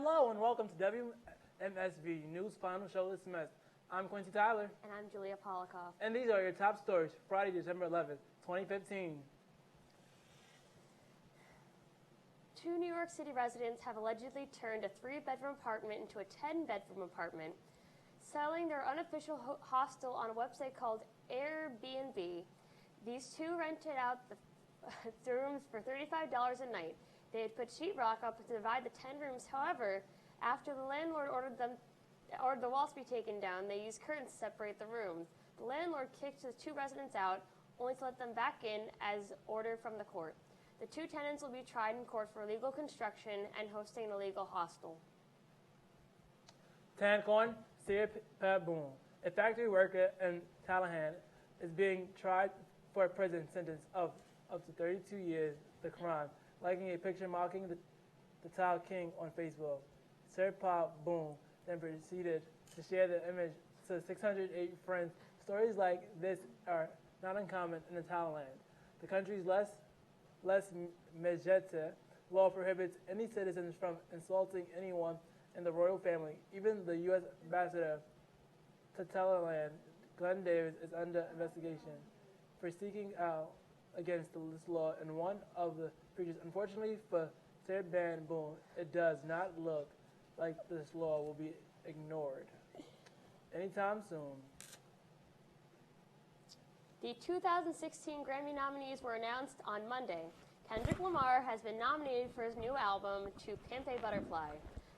Hello and welcome to WMSV News Final Show this semester. I'm Quincy Tyler. And I'm Julia Polikoff. And these are your top stories for Friday, December 11th, 2015. Two New York City residents have allegedly turned a 3-bedroom apartment into a 10-bedroom apartment, selling their unofficial hostel on a website called Airbnb. These two rented out the rooms for $35 a night. They had put sheetrock up to divide the 10 rooms. However, after the landlord ordered the walls to be taken down, they used curtains to separate the rooms. The landlord kicked the two residents out, only to let them back in as ordered from the court. The two tenants will be tried in court for illegal construction and hosting an illegal hostel. Tancorn Sirpaboon, a factory worker in Talahan, is being tried for a prison sentence of up to 32 years for the crime, liking a picture mocking the Tal King on Facebook. Sirpaboon then proceeded to share the image to 608 friends. Stories like this are not uncommon in the Thailand. The country's less Mejete law prohibits any citizens from insulting anyone in the royal family. Even the U.S. ambassador to Thailand, Glenn Davis, is under investigation for speaking out against this law in one of the preachers. Unfortunately for Sirpaboon, it does not look like this law will be ignored anytime soon. The 2016 Grammy nominees were announced on Monday. Kendrick Lamar has been nominated for his new album, To Pimp a Butterfly.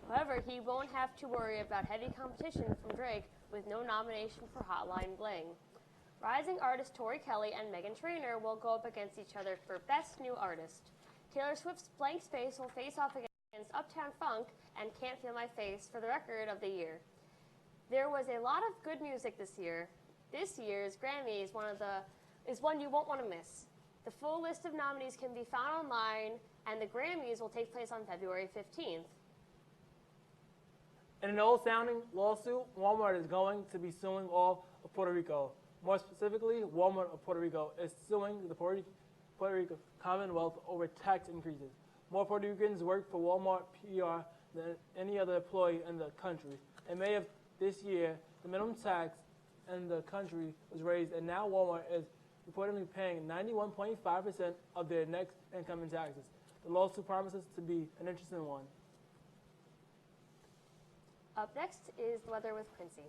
However, he won't have to worry about heavy competition from Drake with no nomination for Hotline Bling. Rising artist Tori Kelly and Meghan Trainor will go up against each other for Best New Artist. Taylor Swift's Blank Space will face off against Uptown Funk and Can't Feel My Face for the record of the year. There was a lot of good music this year. This year's Grammy is one you won't want to miss. The full list of nominees can be found online, and the Grammys will take place on February 15th. In an old-sounding lawsuit, Walmart is going to be suing all of Puerto Rico. More specifically, Walmart of Puerto Rico is suing the Puerto Rico Commonwealth over tax increases. More Puerto Ricans work for Walmart PR than any other employee in the country. In May of this year, the minimum tax in the country was raised, and now Walmart is reportedly paying 91.5% of their next income in taxes. The lawsuit promises to be an interesting one. Up next is the weather with Quincy.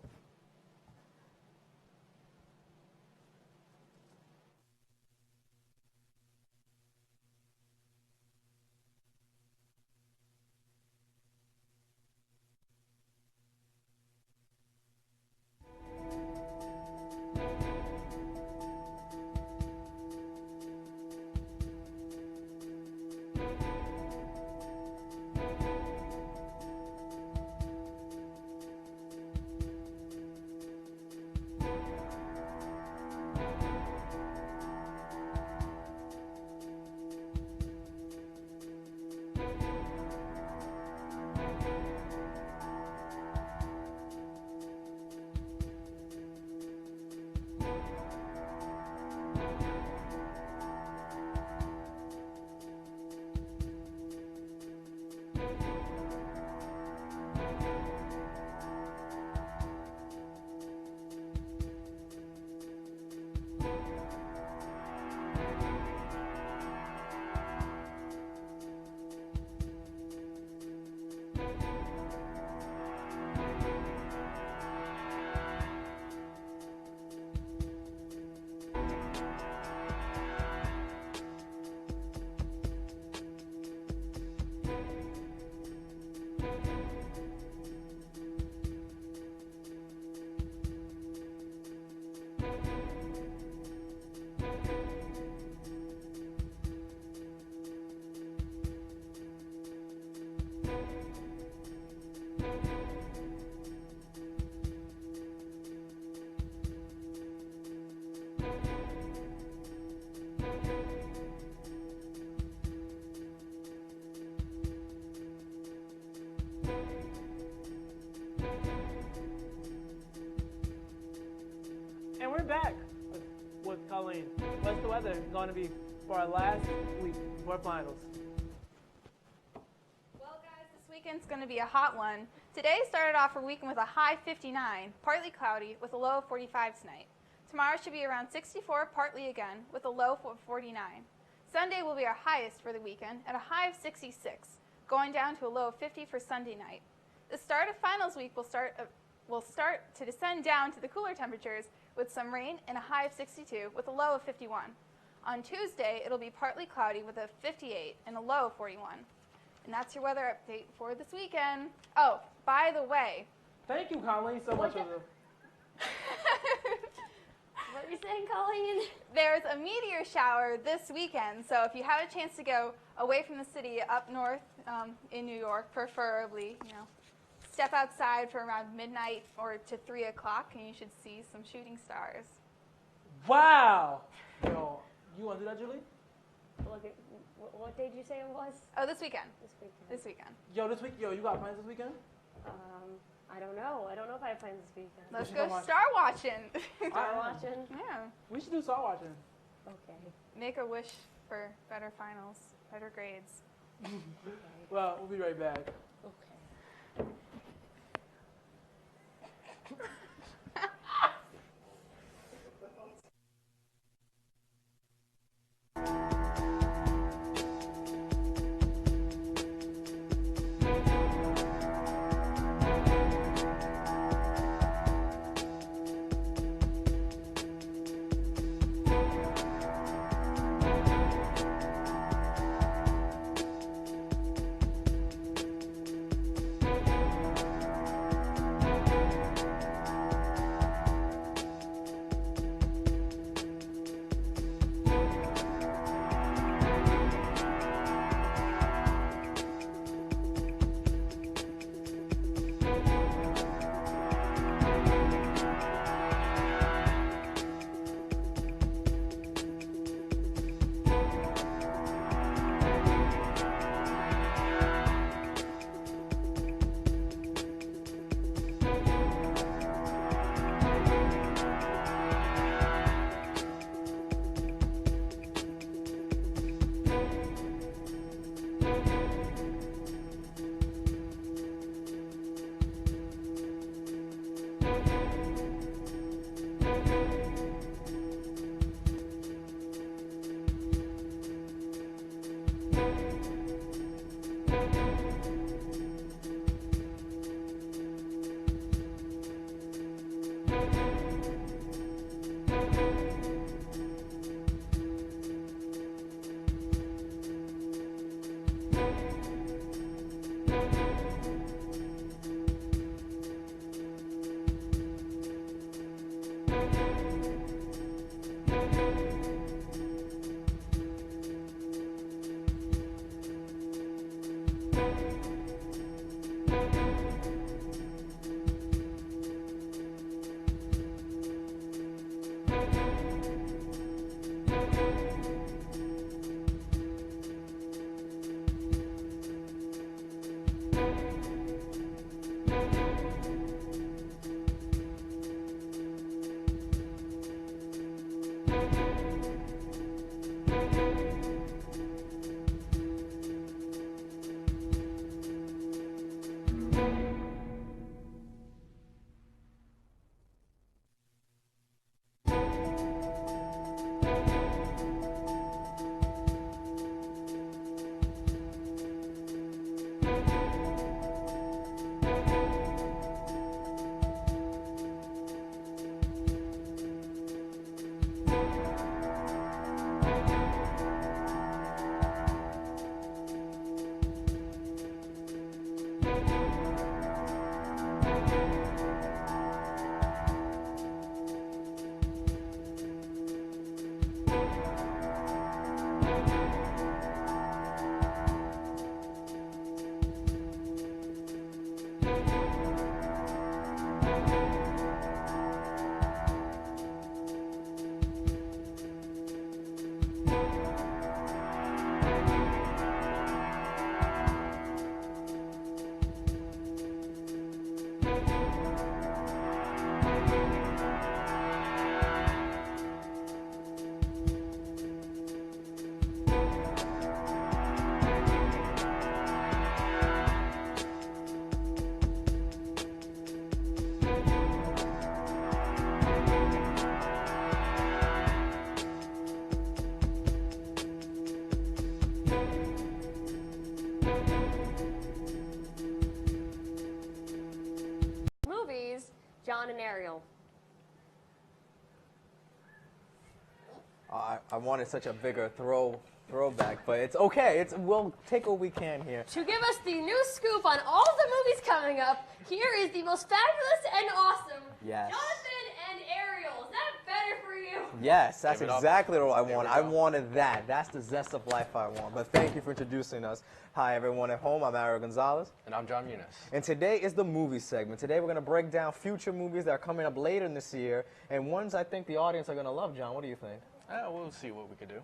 And we're back with Colleen. What's the weather going to be for our last week before finals? Well, guys, this week weekend's going to be a hot one. Today started off our weekend with a high 59, partly cloudy, with a low of 45 tonight. Tomorrow should be around 64, partly again, with a low of 49. Sunday will be our highest for the weekend at a high of 66, going down to a low of 50 for Sunday night. The start of finals week will start to descend down to the cooler temperatures with some rain and a high of 62 with a low of 51. On Tuesday, it'll be partly cloudy with a 58 and a low of 41. And that's your weather update for this weekend. Oh, by the way. Thank you, Colleen, so much for the... What are you saying, Colleen? There's a meteor shower this weekend, so if you have a chance to go away from the city up north in New York, preferably, step outside for around midnight or to 3 o'clock, and you should see some shooting stars. Wow! Yo, you want to do that, Julie? What day did you say it was? Oh, this weekend. This weekend. Yo, you got plans this weekend? I don't know. I don't know if I have plans this weekend. Let's go star watching. Star watching? Yeah. We should do star watching. Okay. Make a wish for better finals, better grades. Well, we'll be right back. Okay. Movies, John and Ariel. I wanted such a bigger throwback, but it's okay. We'll take what we can here. To give us the new scoop on all the movies coming up, here is the most fabulous and awesome Yes. Jonathan and Ariel. Is that better for you? Yes, that's Give it up. exactly what I There want. we I go. wanted that. That's the zest of life I want. But thank you for introducing us. Hi, everyone at home. I'm Ariel Gonzalez. And I'm John Muniz. And today is the movie segment. Today we're going to break down future movies that are coming up later in this year and ones I think the audience are going to love. John, what do you think? We'll see what we can do.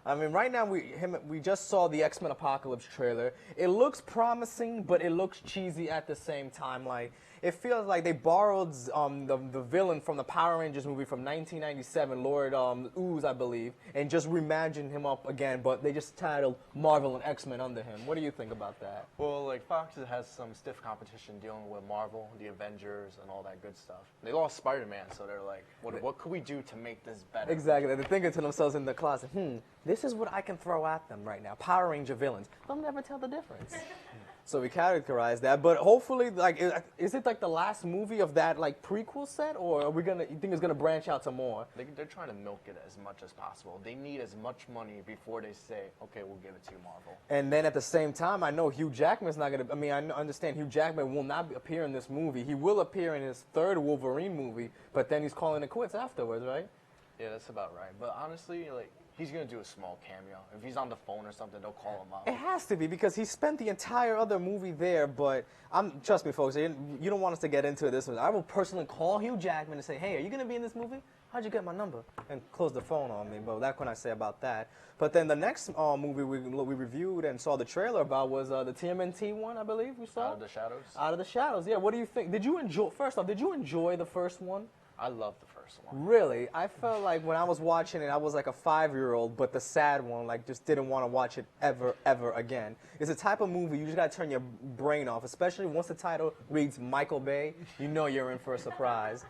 I mean, right now we just saw the X-Men Apocalypse trailer. It looks promising, but it looks cheesy at the same time. Like, it feels like they borrowed the villain from the Power Rangers movie from 1997, Lord Ooze, I believe, and just reimagined him up again, but they just titled Marvel and X-Men under him. What do you think about that? Well, like Fox has some stiff competition dealing with Marvel, the Avengers, and all that good stuff. They lost Spider-Man, so they're like, what could we do to make this better? Exactly. They're thinking to themselves in the closet, this is what I can throw at them right now. Power Ranger villains. They'll never tell the difference. So we characterize that, but hopefully, like, is it like the last movie of that like prequel set, or you think it's gonna branch out to more? They're trying to milk it as much as possible. They need as much money before they say, okay, we'll give it to you, Marvel. And then at the same time, I know Hugh Jackman's not gonna. I mean, understand Hugh Jackman will not appear in this movie. He will appear in his third Wolverine movie, but then he's calling it quits afterwards, right? Yeah, that's about right. But honestly, like, he's gonna do a small cameo. If he's on the phone or something, they'll call him It out. has to be because he spent the entire other movie there. But trust me, folks, you don't want us to get into this one. I will personally call Hugh Jackman and say, "Hey, are you gonna be in this movie? How'd you get my number?" And close the phone on me. But that's what I say about that. But then the next movie we reviewed and saw the trailer about was the TMNT one, I believe we saw. Out of the Shadows. Out of the Shadows. Yeah. What do you think? First off, did you enjoy the first one? I love the first one. Really? I felt like when I was watching it, I was like a 5-year-old, but the sad one, like, just didn't want to watch it ever again. It's a type of movie you just got to turn your brain off, especially once the title reads Michael Bay, you know you're in for a surprise.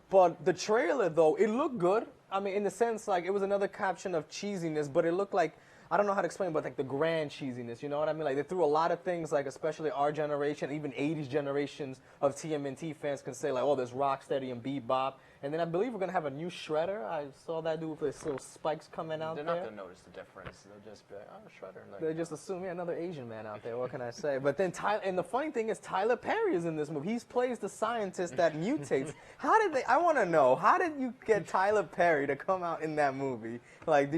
But the trailer, though, it looked good. I mean, in the sense, like, it was another caption of cheesiness, but it looked like, I don't know how to explain, but like the grand cheesiness, you know what I mean? Like, they threw a lot of things, like, especially our generation, even 80s generations of TMNT fans can say, like, oh, there's Rocksteady and Bebop. And then I believe we're going to have a new Shredder. I saw that dude with his little spikes coming out They're there. not gonna notice the difference. They'll just be like, oh, Shredder. Like, They just assume, yeah, another Asian man out there. What can I say? But then and the funny thing is, Tyler Perry is in this movie. He plays the scientist that mutates. I want to know, how did you get Tyler Perry to come out in that movie? Like,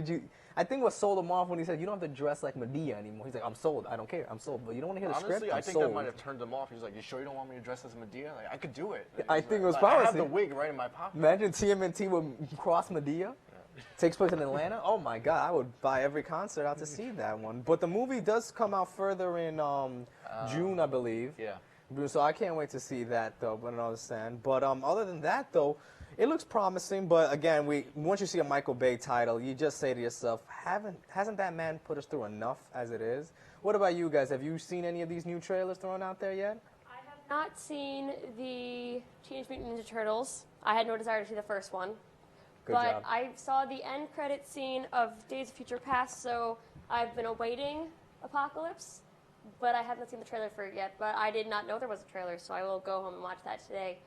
I think what sold him off when he said, you don't have to dress like Medea anymore. He's like, I'm sold. I don't care. I'm sold. But you don't want to hear the honestly, script? I I'm think sold. that might have turned him off. He was like, you sure you don't want me to dress as Medea? Like, I could do it. Like, I he's think like, it was I have promising. the wig right in my pocket. Imagine TMNT would cross Medea. Takes place in Atlanta. Oh my God, I would buy every concert out to see that one. But the movie does come out further in June, I believe. Yeah. So I can't wait to see that, though. But I understand. But other than that, though, it looks promising. But again, once you see a Michael Bay title, you just say to yourself, hasn't that man put us through enough as it is? What about you guys? Have you seen any of these new trailers thrown out there yet? I have not seen the Teenage Mutant Ninja Turtles. I had no desire to see the first one. Good but job. I saw the end credit scene of Days of Future Past, so I've been awaiting Apocalypse, but I have not seen the trailer for it yet. But I did not know there was a trailer, so I will go home and watch that today.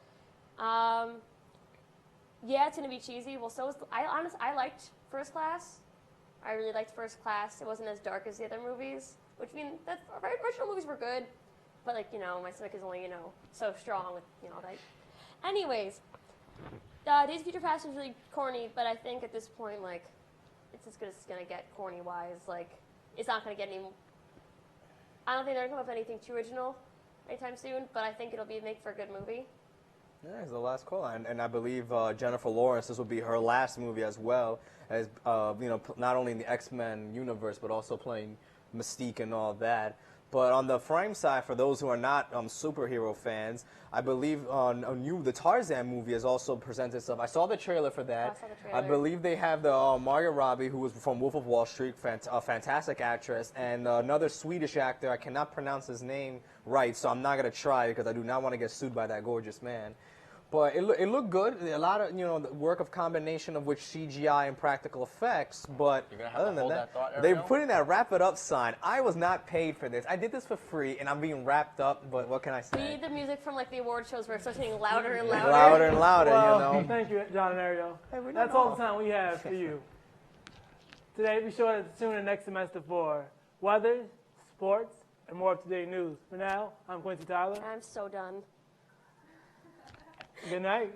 Yeah, it's gonna be cheesy. Well, so is I liked First Class. I really liked First Class. It wasn't as dark as the other movies, which I mean, the original movies were good, but like, you know, my stomach is only, you know, so strong with, you know, that. Anyways, Days of Future Past was really corny, but I think at this point, like, it's as good as it's gonna get corny wise. Like, it's not gonna get any. I don't think they're gonna come up with anything too original anytime soon, but I think it'll make for a good movie. Yeah, it's the last call, and I believe Jennifer Lawrence, this will be her last movie as well, as not only in the X-Men universe, but also playing Mystique and all that. But on the frame side, for those who are not superhero fans, I believe the Tarzan movie has also presented itself. I saw the trailer for that. I saw the I trailer. believe they have the Margot Robbie, who was from Wolf of Wall Street, a fantastic actress, and another Swedish actor. I cannot pronounce his name right, so I'm not going to try because I do not want to get sued by that gorgeous man. But it looked good. A lot of, the work of combination of which CGI and practical effects. But You're gonna have other to than hold that, that thought, they Ariel? put in that wrap it up sign. I was not paid for this. I did this for free, and I'm being wrapped up. But what can I We say? need the music from like the award shows where it starts getting louder and louder. Louder and louder, Well, thank you, John and Ariel. Hey, we That's don't all the time we have for you. Today, be sure to tune in next semester for weather, sports, and more up-to-date news. For now, I'm Quincy Tyler. I'm so done. Good night.